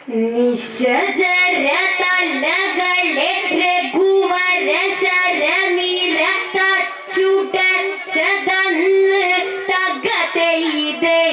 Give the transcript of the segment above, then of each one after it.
നിശജര തലകളെ രഘുവര ശരനിര തച്ചുടച്ചതന്ന് തകതൈതൈ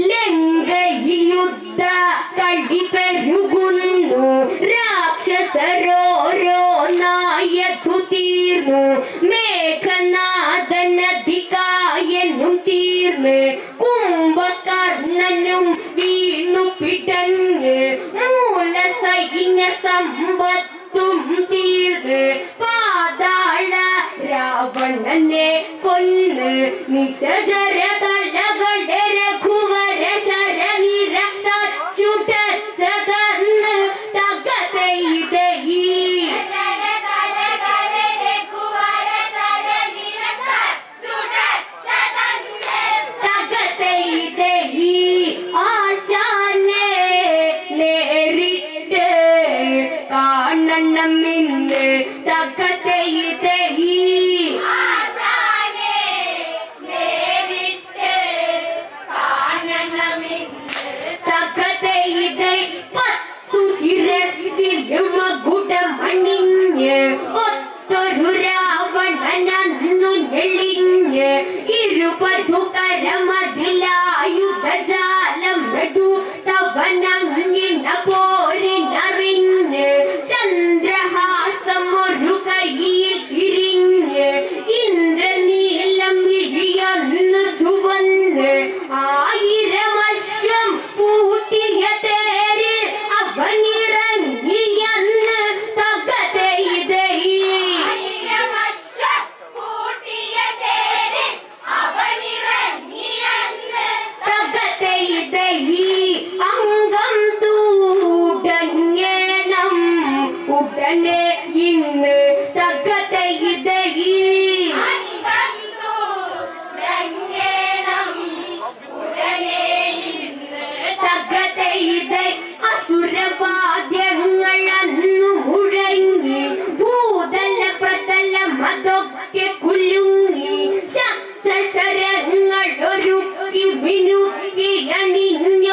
ലങ്കയിൽ യുദ്ധ കളി പെരുകുന്നു രാക്ഷസരോരോ നായതു തീർന്നു മേഘനാഥനധികായനും തീർന്ന് കുംഭകർണനും വീണു പിടഞ്ഞ് മൂല സൈന്യ സമ്പത്തും തീർന്ന് പാതാള രാവണനെ കൊന്ന് നിശജര തലകളുടെ രഘുവര ശരനിര തച്ചുടച്ചതന്ന് തകതൈതൈ ആശാനെ നേരിട്ട് കാണണം ഇന്ന് തകതൈതൈ മകുടമണിഞ്ഞ് ഒത്തൊരു രാവണനന്നു ഞെളിഞ്ഞ് ഇരുപതുകരമതിലായുധജാലം നെടുത്തവനങ്ങിണ പോരിനറിഞ്ഞ് ചന്ദ്രഹാസം ഒരു കയ്യിൽ തിരിഞ്ഞ് ഇന്ദ്രനീലം ഇഴിയൊന്നു ചുവന്ന് 1000 അശ്വം പൂട്ടിയ തേരിൽ അവനിറങ്ങിയെന്ന് തകതൈതൈ തകതൈതൈ അംഗം തൂടങ്ങേണം ഉടനെ ഇന്ന് തകതൈതൈ തകതൈതൈ അസുരവാദ്യങ്ങൾ അന്നു മുഴങ്ങി ഭൂതല പ്രതലം അതൊക്കെ കുലുങ്ങി ശബ്ദശരങ്ങൾ ഒരുക്കി മിനുക്കി അണിഞ്ഞൊരാവണഴിയിൽ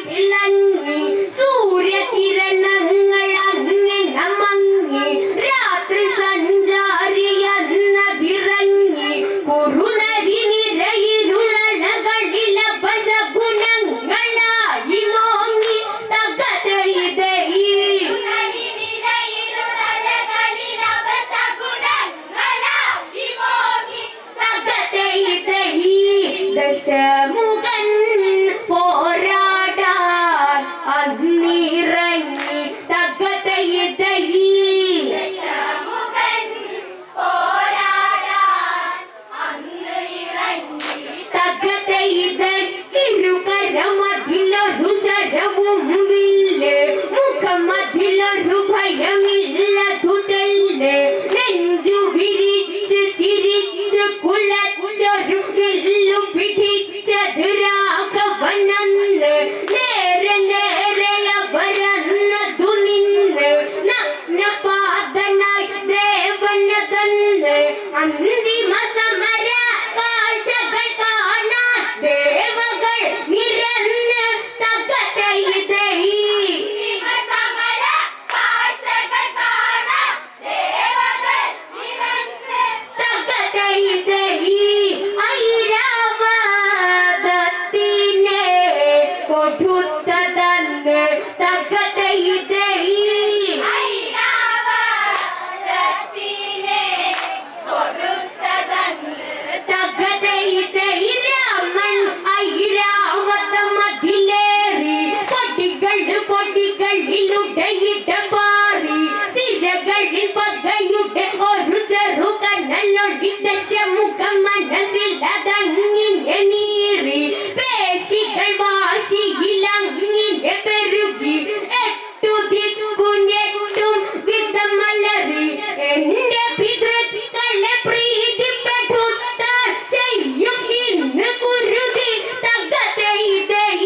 തിളങ്ങി സൂര്യകിരണങ്ങൾ അങ്ങനെ മങ്ങി രാത്രി സഞ്ചാരി എന്നതിറങ്ങി കുറുനരി നിരയിരുളകളിൽ അപശകുനങ്ങളായി മോങ്ങി തകതൈതൈ തകതൈതൈ ദശമുഖൻ പോരാടാൻ അന്നിറങ്ങി തകതൈതൈ തകതൈതൈ ഇരുകരമതിലൊരു ശരവും വില്ല് മുഖമതിലൊരു ഭയമില്ലതു തെല്ല് നെഞ്ചു വിരിച്ച് ചിരിച്ച് കുലച്ചൊരു വില്ലു പിടിച്ചത് രാഘവനന്ന് നേരെ അവരന്നതു നിന്ന് നഗ്നപാദനായി ദേവന തന്ന് അന്തിമ സമര കാഴ്ചകൾ കാണാൻ ദേവകൾ നിരന്ന് തകതൈതൈ തകതൈതൈ ഐരാവതത്തിനെ കൊടുത്തതന്ന് തകതൈതൈ തകതൈതൈ രാമൻ ഐരാവത മതിലേറി പൊടികളിലുടയിട്ട പാറി സിരകളിൽ പകയുടെ ഒരു ചെറുകനലൊടി ദശമുഖം മനസ്സിലതങ്ങിനെ നീറി പേശികൾ വാശിയിലങ്ങിനെ പെരുകി 8 ദിക്കുഞ്ഞെട്ടും വിധമലറി എന്റെ പിതൃക്കളെ പ്രീതിപ്പെടുത്താൻ ചെയ്യും ഇന്ന് കുരുതി തകതൈതൈ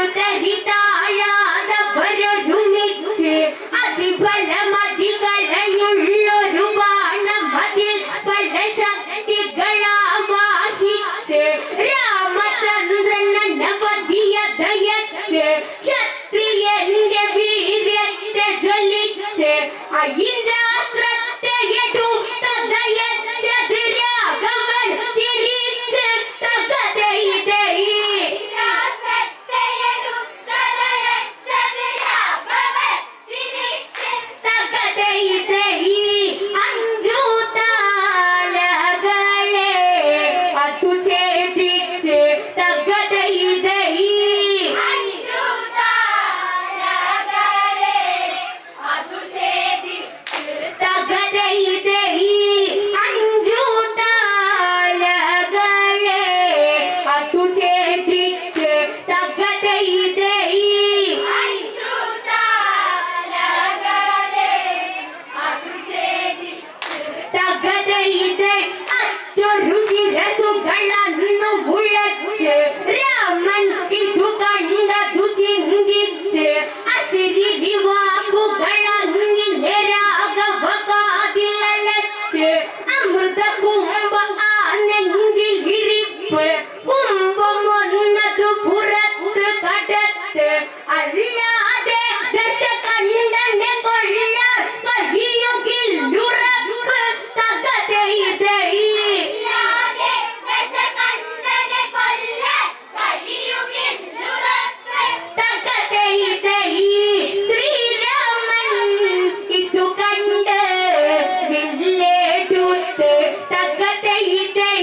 ഒരു തരി താഴാതവരൊരുമിച്ച് അതിബലമതികളയുള്ളൊരു ബാണം അതിൽ പല ശക്തികളാവാഹിച്ച് രാമചന്ദ്രൻ അനവധിയ ദയച്ച് ക്ഷത്രിയന്റെ വീര്യത്തെ ജ്വലിച്ച് അയിരാസ്ത്രത്തെ എടുത്തതയച്ചത് രാഘവൻ ചിരിച്ച് തകതൈതൈ തകതൈതൈ അഞ്ചു താലകളെ അതു ഛേദിച്ച് തകതൈതൈ തകതൈതൈ അഞ്ചു താലകളെ അതു ഛേദിച്ച് തകതൈതൈ തകതൈതൈ അറ്റൊരു ശിരസുകളന്നു മുഴച്ച് രാമൻ ഇതു കണ്ടതു ചിന്തിച്ച് അശരീരി വാക്കുകളങ്ങിനെ രാഘവ കാതിലലച്ച് അമൃത കുംഭ ആ നെഞ്ചിൽ വിരിപ്പ് കുംഭമൊന്നതു പുറത്ത് കടത്ത് അല്ലാതെ ദശകണ്ഠനെ കൊല്ലാൻ കഴിയുകില്ലുറപ്പ് തകതൈതൈ തകതൈതൈ ശ്രീരാമൻ ഇതു കണ്ട് വില്ലെടുത്ത് തകതൈതൈ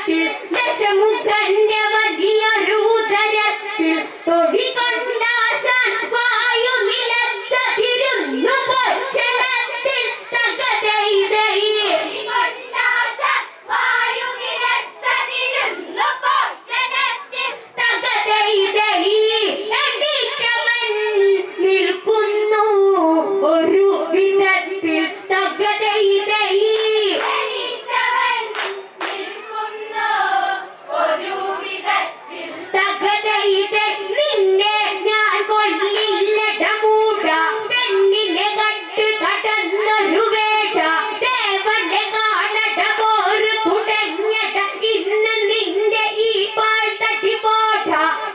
നീളത്തിൽ ദശമുഖന്റെ വലിയൊരു ഉദരത്തിൽ തൊടികൊണ്ടാശാൻ വായു നിലച്ചതിരുന്നു ക്ഷണത്തിൽ തകതൈതൈ തകതൈതൈ എണീറ്റവൻ നിൽക്കുന്നു ഒരു വിധത്തിൽ തകതൈതൈ തകതൈതൈ നിന്നെ ഞാൻ കൊല്ലില്ലട മൂട പെണ്ണിനെ കട്ട് കടന്നൊരു വേട ദേവനെ കാണട പോര് തുടങ്ങട ഇന്ന് നിന്റെ ഈ പാൾ തട്ടി പോട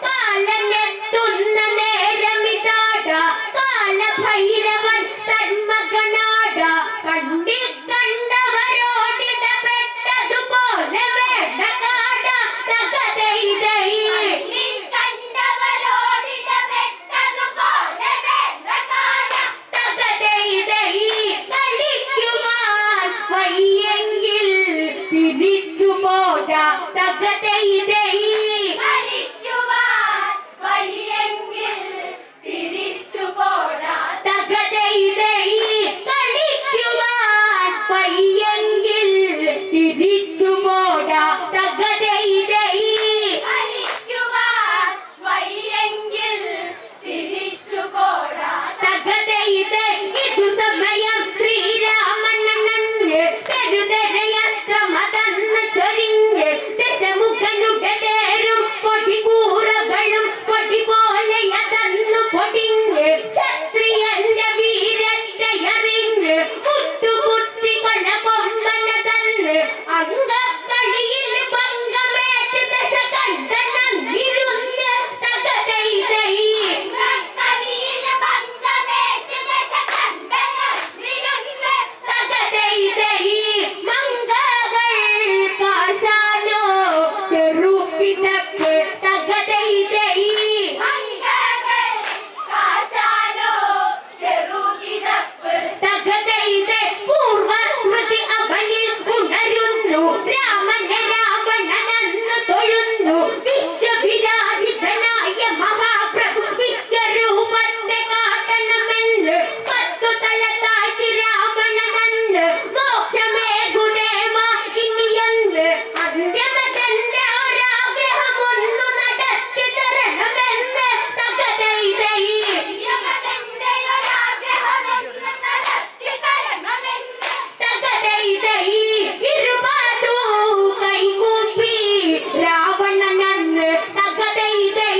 കാലനെത്തുന്ന നേരമിതാട കാലഭൈരവൻ തന്മകനാട കണ്ടി കണ്ടവരോടിടപെട്ടതുപോലെ വേണ്ട കാട തകതൈതൈ തകതൈതൈ കളിക്കുവാൻ വയ്യെങ്കിൽ തിരിച്ചു പോടാ തകതൈതൈ തകതൈതൈ കളിക്കുവാൻ വയ്യെങ്കിൽ തിരിച്ചു പോടാ തകതൈതൈ തകതൈതൈ ഇതു സമയം ശ്രീരാമനന്ന് തെരുതെരയസ്ത്രമതന്ന് ചൊരിഞ്ഞ് ദശമുഖനുടെ തേരും പൊടികൂറകളും പൊടി പോലെ അതന്നു പൊടിഞ്ഞ് ക്ഷത്രിയന്റെ വീരത്തെ അറിഞ്ഞ് കുത്തുകുത്തി കൊല കൊമ്പന തന്ന് അംഗക്കളിയിൽ ഭംഗമേറ്റ് ദശ കണ്ടനന്നിരുന്ന് തകതൈതൈ തകതൈതൈ മംഗകൾ കാശാനോ ചെറുപ്പിതപ്പ് തകതൈതൈ തകതൈതൈ പൂർവസ്മൃതി അവനിൽ ഉണരുന്നു രാമനെ രാവണനെന്ന് തൊഴുന്നു വിശ്വവിരാജിതനായ മഹാപ്രഭു വിശ്വരൂപത്തെ കാട്ടണമെന്ന് പത്തു തലത്താക്കി രാവണനെന്ന് മോക്ഷമേകുദേവ ഇനിയൊന്ന് അന്ത്യമതന്റെ ഒരാഗ്രഹമൊന്നു നടത്തി തരണമെന്ന് തകതൈതൈ തകതൈതൈ ഇരുപാദൂ കൈകൂപ്പി രാവണനെന്ന് തകതൈതൈ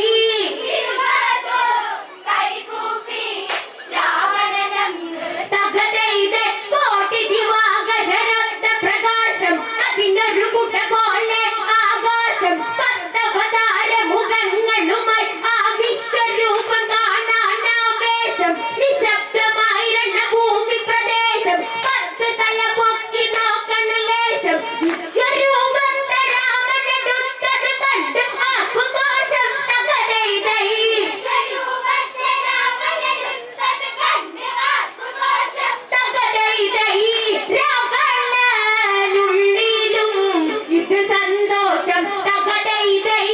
തകതൈതൈ കോടി ദിവാകരരത്ന പ്രകാശം അതിനൊരു കുട പോലെ ആകാശം പത്തവതാര മുഖങ്ങളുമായി ആ വിശ്വരൂപം കാണാനാവേശം നിശബ്ദമായി രണഭൂമി പ്രദേശം പത്ത് തല പൊക്കി നോക്കണ ലേശം വിശ്വരൂപത്തെ രാമനെടുത്തത് കണ്ട് ആഘോഷം തകതൈതൈ തകതൈതൈ രാവണനുള്ളിലും ഇത് സന്തോഷം തകതൈതൈ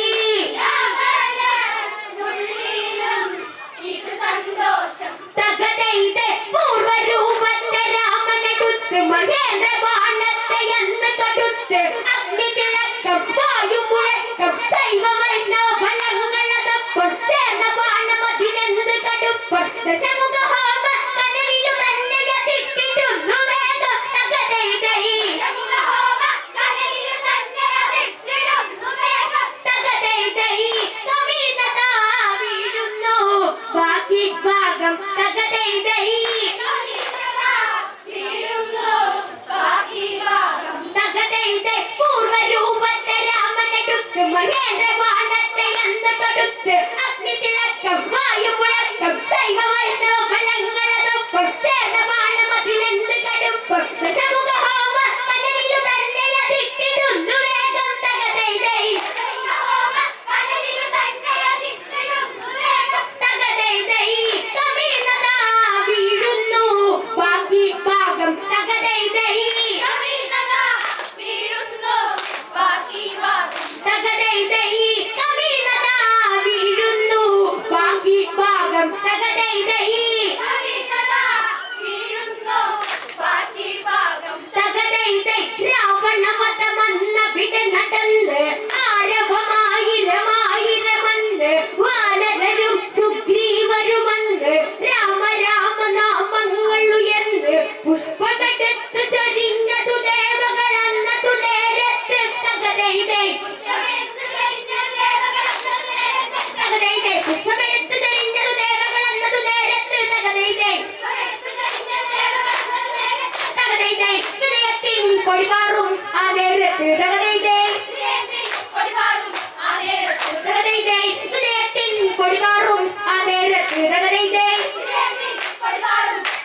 തകതൈതൈ പൂർവരൂപത്തെ രാമനെടുത്ത് മഹേന്ദ്ര ബാണത്തെ എന്ന് തൊടുത്ത് അഗ്നിതിളക്കം വായു മുഴക്കം ശൈവ വൈഷ്ണവ ഫലങ്ങളതൊപ്പം ചേർന്ന ബാണം അതിനെന്ത് കടുപ്പം ദശമുഖ ഹോമ കനലിലു തന്നെ അതിട്ടിടുന്നു വേഗം തകതൈതൈ തകതൈതൈ കവിതതാ വീഴുന്നു ബാക്കി ഭാഗം തകതൈതൈ തകതൈതൈ പൂർവരൂപത്തെ രാമനെടുത്ത് മഹേന്ദ്ര ബാണത്തെ എന്ന് തൊടുത്ത് അഗ്നിതിളക്കം വായു മുഴക്കം ശൈവ വൈഷ്ണവ ഫലങ്ങളതൊപ്പം ചേർന്ന ബാണം അതിനെന്ത് കടുപ്പം ദശമുഖ ഹോമ കനലിലു തന്നെ അതിട്ടിടുന്നു വേഗം തകതൈതൈ തകതൈതൈ കവിതതാ വീഴുന്നു ബാക്കി ഭാഗം തകതൈതൈ വീഴുന്നു ബാക്കി ഭാഗം തകതൈതൈ തകതൈതൈ രാവണവധമെന്ന വിടെ നടന്ന് ആരവമായിരമായിരമന്ന് വാനരരും സുഗ്രീവരുമന്ന് രാമ രാമ നാമങ്ങൾ ഉയർന്ന് പുഷ്പമെടുത്ത് ചൊരിഞ്ഞതു ദേവകളന്നതു നേരത്ത് തകതൈതൈ തകതൈതൈ പുഷ്പമെടുത്ത് ചൊരിഞ്ഞതു ദേവകളന്നതു നേരത്ത് തകതൈതൈ തകതൈതൈ ഹൃദയത്തിൻ കൊടിവാറും ആ നേരത്ത് തകതൈതൈ തകതൈതൈ ഹൃദയത്തിൻ കൊടിവാറും ആ നേരത്ത് തകതൈതൈ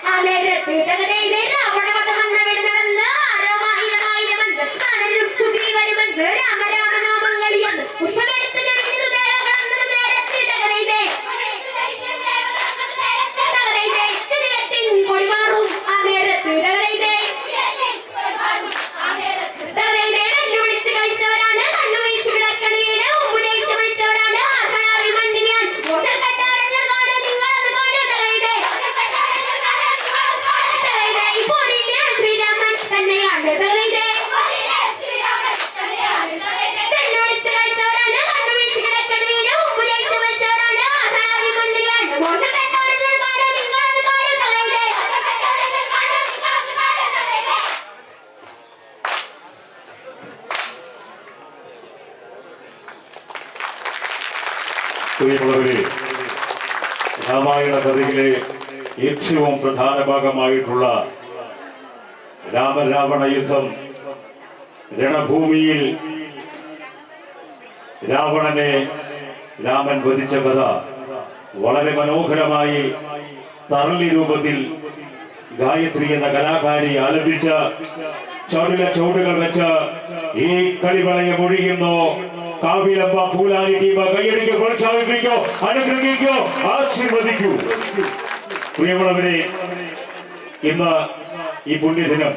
ആ നേരത്ത് തകതൈതൈ രാവണവധമെന്ന വിടെ നടന്ന് ആരമായിരമായിരമന്ന് വാനരരും സുഗ്രീവരുമന്ന് രാമ രാമ നാമങ്ങളിയെന്ന് പുഷ്പമെടുത്ത് ചൊരിഞ്ഞതു ദേവകളന്നതു നേരത്ത് തകതൈതൈ തകതൈതൈ ഹൃദയത്തിൻ കൊടിവാറും ആ നേരത്ത് തകതൈതൈ തകതൈതൈ വെല്ലുവിളിച്ച് കളിച്ചവരാണ് കണ്ണുവീഴ്ച കിടക്കണീട് ഉമ്പുലയിച്ച് വിളിച്ചവരാണ് ആർഹനാവി മണ്ണിനെയാണ് മോശപ്പെട്ടാരെന്നത് കാണ് നിങ്ങളത് കാണ് തകതൈതൈ തകതൈതൈ പോരില് ശ്രീരാമൻ തന്നെയാണ് തകതൈതൈ വെല്ലുവിളിച്ച് കളിച്ചവരാണ് കണ്ണുവീഴ്ച കിടക്കണീട് ഉമ്പുലയിച്ച് വിളിച്ചവരാണ് ആർഹനാവി മണ്ണിനെയാണ് മോശപ്പെട്ടാരെന്നത് കാണ് നിങ്ങളത് കാണ് തകതൈതൈ പ്രിയമുള്ളവരെ, രാമായണ കഥയിലെ ഏറ്റവും പ്രധാന ഭാഗമായിട്ടുള്ള രാമരാവണ യുദ്ധം, രണഭൂമിയിൽ രാവണനെ രാമൻ വധിച്ച കഥ വളരെ മനോഹരമായി തറളി രൂപത്തിൽ ഗായത്രി എന്ന കലാകാരി ആലപിച്ച ചടുല ചുവടുകൾ വെച്ച് ഈ കളിവളയം ഒഴിയുന്നു. കാവിലമ്മ പൂലാരി ടീം കൈയടിക്കോ, പ്രോത്സാഹിപ്പിക്കോ, അനുഗ്രഹിക്കോ, ആശീർവദിക്കൂ. പ്രിയമുള്ളവരെ, ഇന്ന് ഈ പുണ്യദിനം